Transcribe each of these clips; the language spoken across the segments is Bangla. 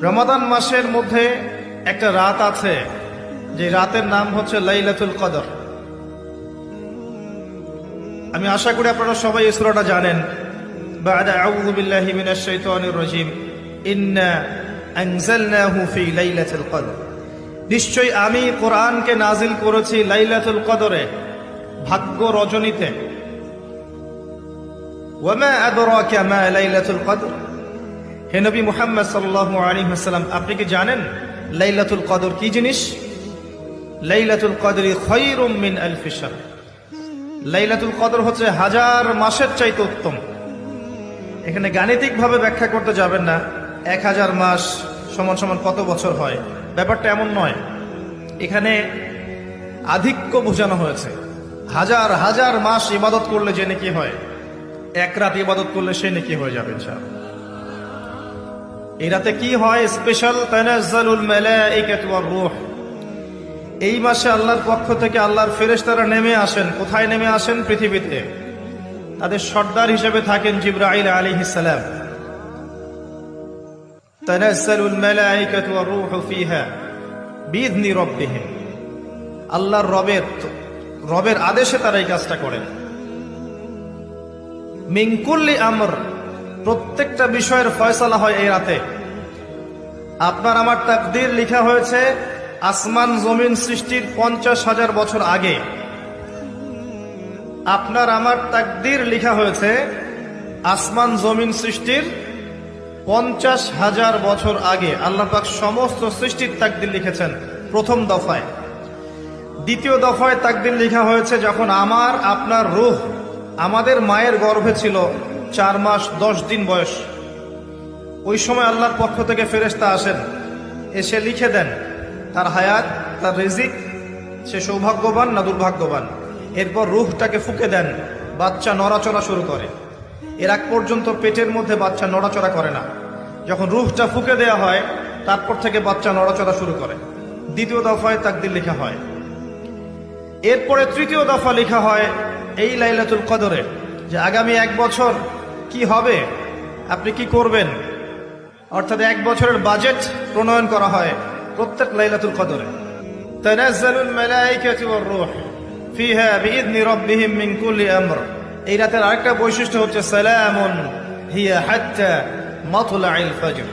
রমাদান মাসের মধ্যে একটা রাত আছে, যে রাতের নাম হচ্ছে লাইলাতুল কদর। আমি আশা করি আপনারা সবাই এই সূরাটা জানেন। বা'দা আউযু বিল্লাহি মিনাশ শাইতানির রাজীম, ইন্না আনজালনাহু ফি লাইলাতুল কদর। নিশ্চয়ই আমি কোরআনকে নাজিল করেছি লাইলাতুল কদরে, ভাগ্য রজনীতে। ওয়া মা আদরাকা মা লাইলাতুল কদর। হে নবী মুহাম্মদ সাল্লাল্লাহু আলাইহি ওয়াসাল্লাম, আপনি কি জানেন লাইলাতুল কদর কি জিনিস? লাইলাতুল কদরি খায়রুম মিন আলফি শাহর। লাইলাতুল কদর হচ্ছে হাজার মাসের চাইতে উত্তম। এখানে গাণিতিকভাবে ব্যাখ্যা করতে যাবেন না 1000 মাস সমান সমান কত বছর হয়, ব্যাপারটা এমন নয়। এখানে আধিক্য বোঝানো হয়েছে। হাজার হাজার মাস ইবাদত করলে যে নেকি হয়, এক রাত ইবাদত করলে সে নেকি হয়ে যাবে ইনশাআল্লাহ। এই রাতে কি হয়? স্পেশাল তানাজ্জালুল মালাইকাতু ওয়ার রূহ। এই মাসে আল্লাহর পক্ষ থেকে আল্লাহর ফেরেশতারা নেমে আসেন। কোথায় নেমে আসেন? পৃথিবীতে। তাদের সর্দার হিসেবে থাকেন জিবরাইল আলাইহিস সালাম। তানাজ্জালুল মালাইকাতু ওয়ার রূহু ফিহা বিইذনি রাব্বিহিম। আল্লাহর রবের আদেশে তারা এই কাজটা করেন। মিন কুল্লি আমর, প্রত্যেকটা বিষয়ের ফয়সালা হয় এই রাতে। আপনার আমার তাকদীর লেখা হয়েছে আসমান জমিন সৃষ্টির 50,000 বছর আগে। আপনার আমার তাকদীর লেখা হয়েছে আসমান জমিন সৃষ্টির 50,000 বছর আগে। আল্লাহ পাক সমস্ত সৃষ্টির তাকদীর লিখেছেন প্রথম দফায়। দ্বিতীয় দফায় তাকদীর লেখা হয়েছে যখন আমার আপনার রূহ আমাদের মায়ের গর্ভে ছিল 4 মাস 10 দিন বয়স। ওই সময় আল্লাহর পক্ষ থেকে ফেরেশতা আসেন, এসে লিখে দেন তার হায়াত, তার রিজিক, সে সৌভাগ্যবান না দুর্ভাগ্যবান। এরপর রূহটাকে ফুঁকে দেন, বাচ্চা নড়াচড়া শুরু করে। এর আগ পর্যন্ত পেটের মধ্যে বাচ্চা নড়াচড়া করে না। যখন রূহটা ফুঁকে দেওয়া হয় তারপর থেকে বাচ্চা নড়াচড়া শুরু করে। দ্বিতীয় দফায় তাকদীর লেখা হয়। এরপরে তৃতীয় দফা লেখা হয় এই লাইলাতুল কদরে, যে আগামী 1 বছর কি হবে, আপনি কি করবেন। অর্থাৎ 1 বছরের বাজেট প্রণয়ন করা হয় প্রত্যেক লাইলাতুল কদরে। তানাজ্জালুল মালাইকাতু ওয়ার রূহ ফিহা বিইذনি রাব্বিহিম মিন কুল্লি আমর। এই রাতের আরেকটা বৈশিষ্ট্য হচ্ছে সালামুন হিয়া হাত্তা মাতলাইল ফজর।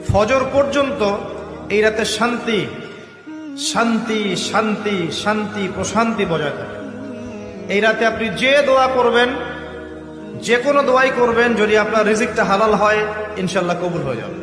ফজর পর্যন্ত এই রাতে শান্তি শান্তি শান্তি শান্তি প্রশান্তি বজায় থাকে। এই রাতে আপনি যে দোয়া করবেন, যে কোনো দোয়াই করবেন, যদি আপনার রিজিকটা হালাল হয় ইনশাআল্লাহ কবুল হয়ে যাবে।